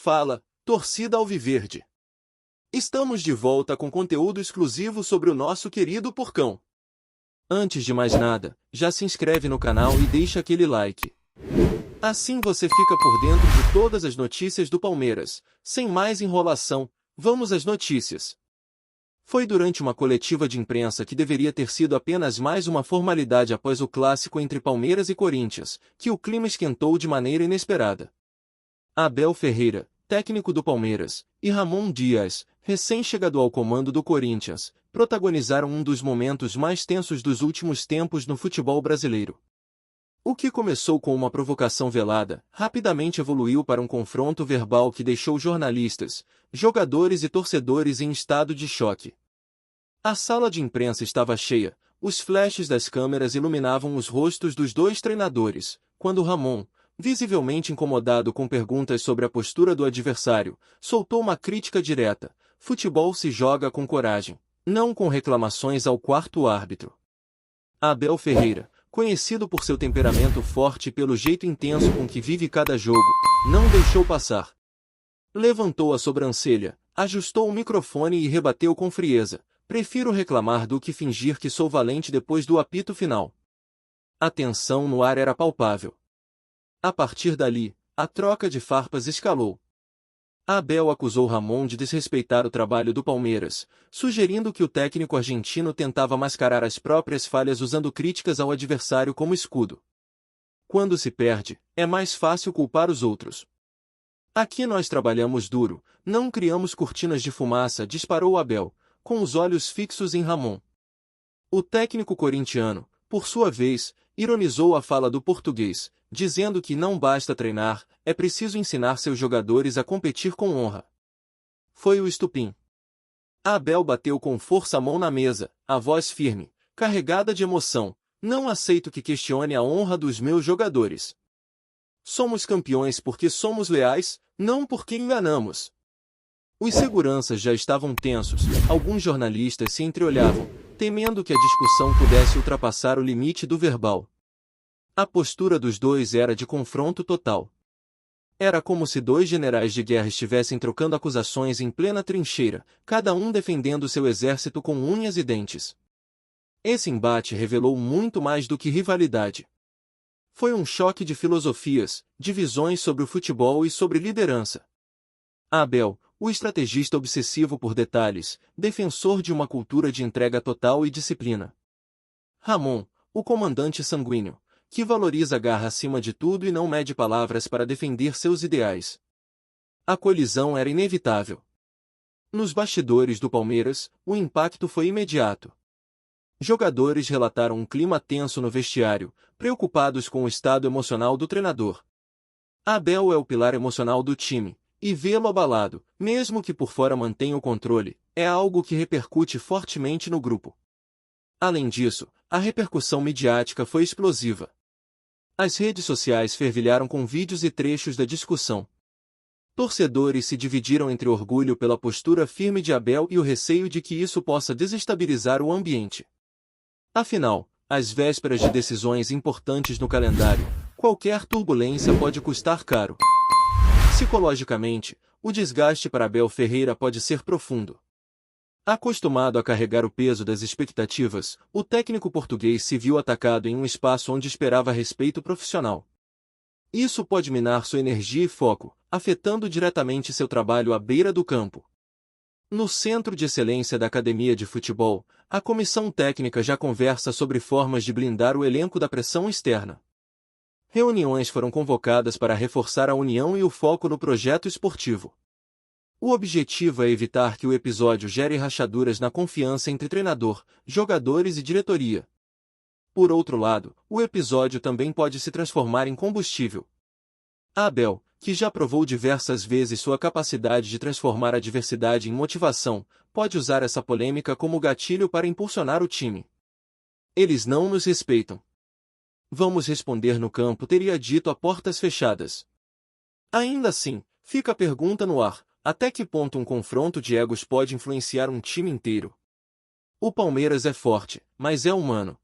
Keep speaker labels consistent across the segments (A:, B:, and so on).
A: Fala, torcida alviverde! Estamos de volta com conteúdo exclusivo sobre o nosso querido Porcão. Antes de mais nada, já se inscreve no canal e deixa aquele like. Assim você fica por dentro de todas as notícias do Palmeiras. Sem mais enrolação, vamos às notícias. Foi durante uma coletiva de imprensa que deveria ter sido apenas mais uma formalidade após o clássico entre Palmeiras e Corinthians, que o clima esquentou de maneira inesperada. Abel Ferreira, técnico do Palmeiras, e Ramon Dias, recém-chegado ao comando do Corinthians, protagonizaram um dos momentos mais tensos dos últimos tempos no futebol brasileiro. O que começou com uma provocação velada, rapidamente evoluiu para um confronto verbal que deixou jornalistas, jogadores e torcedores em estado de choque. A sala de imprensa estava cheia, os flashes das câmeras iluminavam os rostos dos dois treinadores, quando Ramon, visivelmente incomodado com perguntas sobre a postura do adversário, soltou uma crítica direta: futebol se joga com coragem, não com reclamações ao quarto árbitro. Abel Ferreira, conhecido por seu temperamento forte e pelo jeito intenso com que vive cada jogo, não deixou passar. Levantou a sobrancelha, ajustou o microfone e rebateu com frieza: prefiro reclamar do que fingir que sou valente depois do apito final. A tensão no ar era palpável. A partir dali, a troca de farpas escalou. Abel acusou Ramon de desrespeitar o trabalho do Palmeiras, sugerindo que o técnico argentino tentava mascarar as próprias falhas usando críticas ao adversário como escudo. Quando se perde, é mais fácil culpar os outros. Aqui nós trabalhamos duro, não criamos cortinas de fumaça, disparou Abel, com os olhos fixos em Ramon. O técnico corintiano, por sua vez, ironizou a fala do português, dizendo que não basta treinar, é preciso ensinar seus jogadores a competir com honra. Foi o estupim. Abel bateu com força a mão na mesa, a voz firme, carregada de emoção: não aceito que questione a honra dos meus jogadores. Somos campeões porque somos leais, não porque enganamos. Os seguranças já estavam tensos, alguns jornalistas se entreolhavam, temendo que a discussão pudesse ultrapassar o limite do verbal. A postura dos dois era de confronto total. Era como se dois generais de guerra estivessem trocando acusações em plena trincheira, cada um defendendo seu exército com unhas e dentes. Esse embate revelou muito mais do que rivalidade. Foi um choque de filosofias, de visões sobre o futebol e sobre liderança. Abel, o estrategista obsessivo por detalhes, defensor de uma cultura de entrega total e disciplina. Ramon, o comandante sanguíneo, que valoriza a garra acima de tudo e não mede palavras para defender seus ideais. A colisão era inevitável. Nos bastidores do Palmeiras, o impacto foi imediato. Jogadores relataram um clima tenso no vestiário, preocupados com o estado emocional do treinador. Abel é o pilar emocional do time, e vê-lo abalado, mesmo que por fora mantenha o controle, é algo que repercute fortemente no grupo. Além disso, a repercussão midiática foi explosiva. As redes sociais fervilharam com vídeos e trechos da discussão. Torcedores se dividiram entre orgulho pela postura firme de Abel e o receio de que isso possa desestabilizar o ambiente. Afinal, às vésperas de decisões importantes no calendário, qualquer turbulência pode custar caro. Psicologicamente, o desgaste para Abel Ferreira pode ser profundo. Acostumado a carregar o peso das expectativas, o técnico português se viu atacado em um espaço onde esperava respeito profissional. Isso pode minar sua energia e foco, afetando diretamente seu trabalho à beira do campo. No Centro de Excelência da Academia de Futebol, a comissão técnica já conversa sobre formas de blindar o elenco da pressão externa. Reuniões foram convocadas para reforçar a união e o foco no projeto esportivo. O objetivo é evitar que o episódio gere rachaduras na confiança entre treinador, jogadores e diretoria. Por outro lado, o episódio também pode se transformar em combustível. Abel, que já provou diversas vezes sua capacidade de transformar a adversidade em motivação, pode usar essa polêmica como gatilho para impulsionar o time. Eles não nos respeitam. Vamos responder no campo, teria dito a portas fechadas. Ainda assim, fica a pergunta no ar: até que ponto um confronto de egos pode influenciar um time inteiro? O Palmeiras é forte, mas é humano.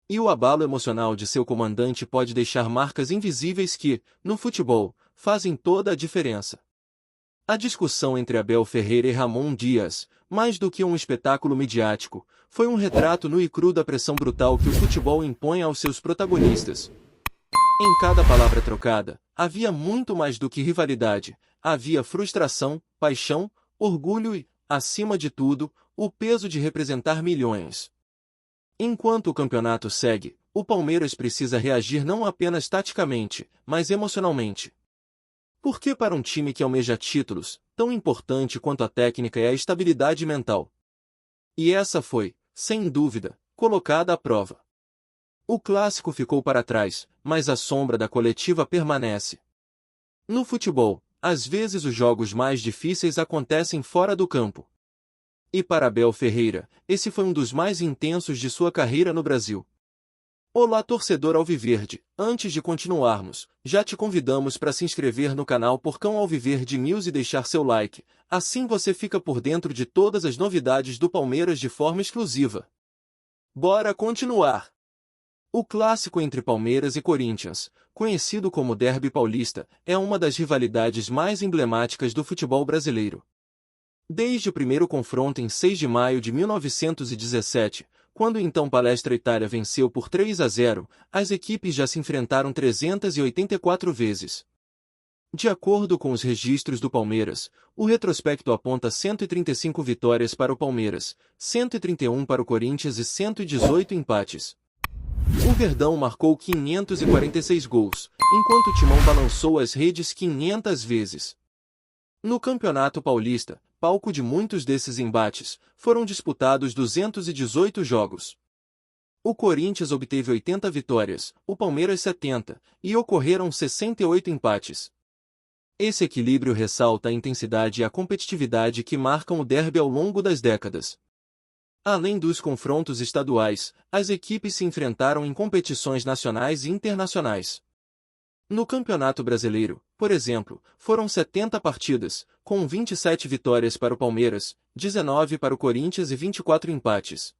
A: E o abalo emocional de seu comandante pode deixar marcas invisíveis que, no futebol, fazem toda a diferença. A discussão entre Abel Ferreira e Ramon Dias, mais do que um espetáculo midiático, foi um retrato nu e cru da pressão brutal que o futebol impõe aos seus protagonistas. Em cada palavra trocada, havia muito mais do que rivalidade, havia frustração, paixão, orgulho e, acima de tudo, o peso de representar milhões. Enquanto o campeonato segue, o Palmeiras precisa reagir não apenas taticamente, mas emocionalmente. Porque para um time que almeja títulos, tão importante quanto a técnica é a estabilidade mental. E essa foi, sem dúvida, colocada à prova. O clássico ficou para trás, mas a sombra da coletiva permanece. No futebol, às vezes os jogos mais difíceis acontecem fora do campo. E para Abel Ferreira, esse foi um dos mais intensos de sua carreira no Brasil. Olá, torcedor alviverde, antes de continuarmos, já te convidamos para se inscrever no canal Porcão Alviverde News e deixar seu like, assim você fica por dentro de todas as novidades do Palmeiras de forma exclusiva. Bora continuar! O clássico entre Palmeiras e Corinthians, conhecido como Derby Paulista, é uma das rivalidades mais emblemáticas do futebol brasileiro. Desde o primeiro confronto em 6 de maio de 1917, quando o então Palestra Itália venceu por 3-0, as equipes já se enfrentaram 384 vezes. De acordo com os registros do Palmeiras, o retrospecto aponta 135 vitórias para o Palmeiras, 131 para o Corinthians e 118 empates. O Verdão marcou 546 gols, enquanto o Timão balançou as redes 500 vezes. No Campeonato Paulista, palco de muitos desses embates, foram disputados 218 jogos. O Corinthians obteve 80 vitórias, o Palmeiras 70, e ocorreram 68 empates. Esse equilíbrio ressalta a intensidade e a competitividade que marcam o derby ao longo das décadas. Além dos confrontos estaduais, as equipes se enfrentaram em competições nacionais e internacionais. No Campeonato Brasileiro, por exemplo, foram 70 partidas, com 27 vitórias para o Palmeiras, 19 para o Corinthians e 24 empates.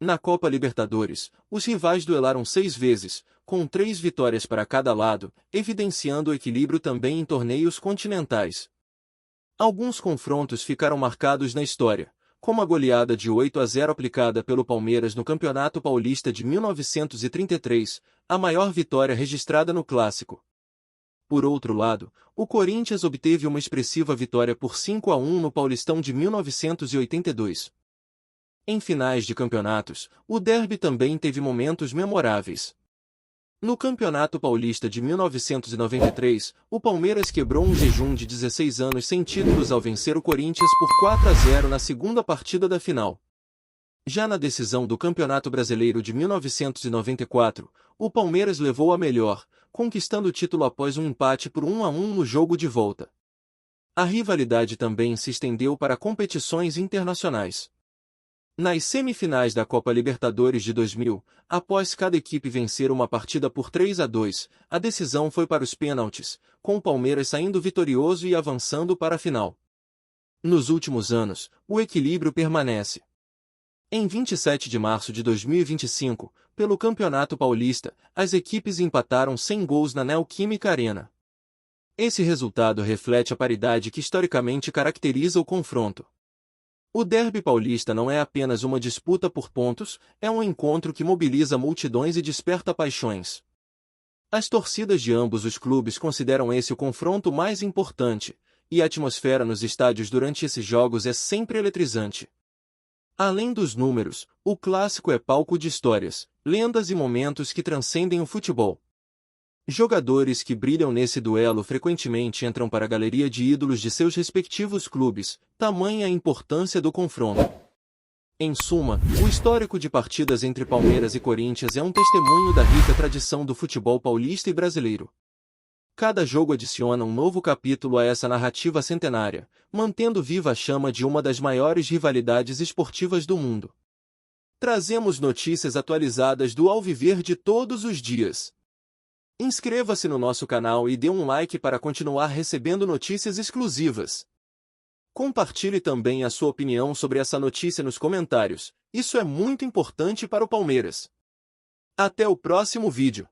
A: Na Copa Libertadores, os rivais duelaram 6 vezes, com 3 vitórias para cada lado, evidenciando o equilíbrio também em torneios continentais. Alguns confrontos ficaram marcados na história, como a goleada de 8-0 aplicada pelo Palmeiras no Campeonato Paulista de 1933, a maior vitória registrada no clássico. Por outro lado, o Corinthians obteve uma expressiva vitória por 5-1 no Paulistão de 1982. Em finais de campeonatos, o derby também teve momentos memoráveis. No Campeonato Paulista de 1993, o Palmeiras quebrou um jejum de 16 anos sem títulos ao vencer o Corinthians por 4-0 na segunda partida da final. Já na decisão do Campeonato Brasileiro de 1994, o Palmeiras levou a melhor, conquistando o título após um empate por 1-1 no jogo de volta. A rivalidade também se estendeu para competições internacionais. Nas semifinais da Copa Libertadores de 2000, após cada equipe vencer uma partida por 3-2, a decisão foi para os pênaltis, com o Palmeiras saindo vitorioso e avançando para a final. Nos últimos anos, o equilíbrio permanece. Em 27 de março de 2025, pelo Campeonato Paulista, as equipes empataram 100 gols na Neoquímica Arena. Esse resultado reflete a paridade que historicamente caracteriza o confronto. O derby paulista não é apenas uma disputa por pontos, é um encontro que mobiliza multidões e desperta paixões. As torcidas de ambos os clubes consideram esse o confronto mais importante, e a atmosfera nos estádios durante esses jogos é sempre eletrizante. Além dos números, o clássico é palco de histórias, lendas e momentos que transcendem o futebol. Jogadores que brilham nesse duelo frequentemente entram para a galeria de ídolos de seus respectivos clubes, tamanha a importância do confronto. Em suma, o histórico de partidas entre Palmeiras e Corinthians é um testemunho da rica tradição do futebol paulista e brasileiro. Cada jogo adiciona um novo capítulo a essa narrativa centenária, mantendo viva a chama de uma das maiores rivalidades esportivas do mundo. Trazemos notícias atualizadas do Alviverde todos os dias. Inscreva-se no nosso canal e dê um like para continuar recebendo notícias exclusivas. Compartilhe também a sua opinião sobre essa notícia nos comentários, isso é muito importante para o Palmeiras. Até o próximo vídeo.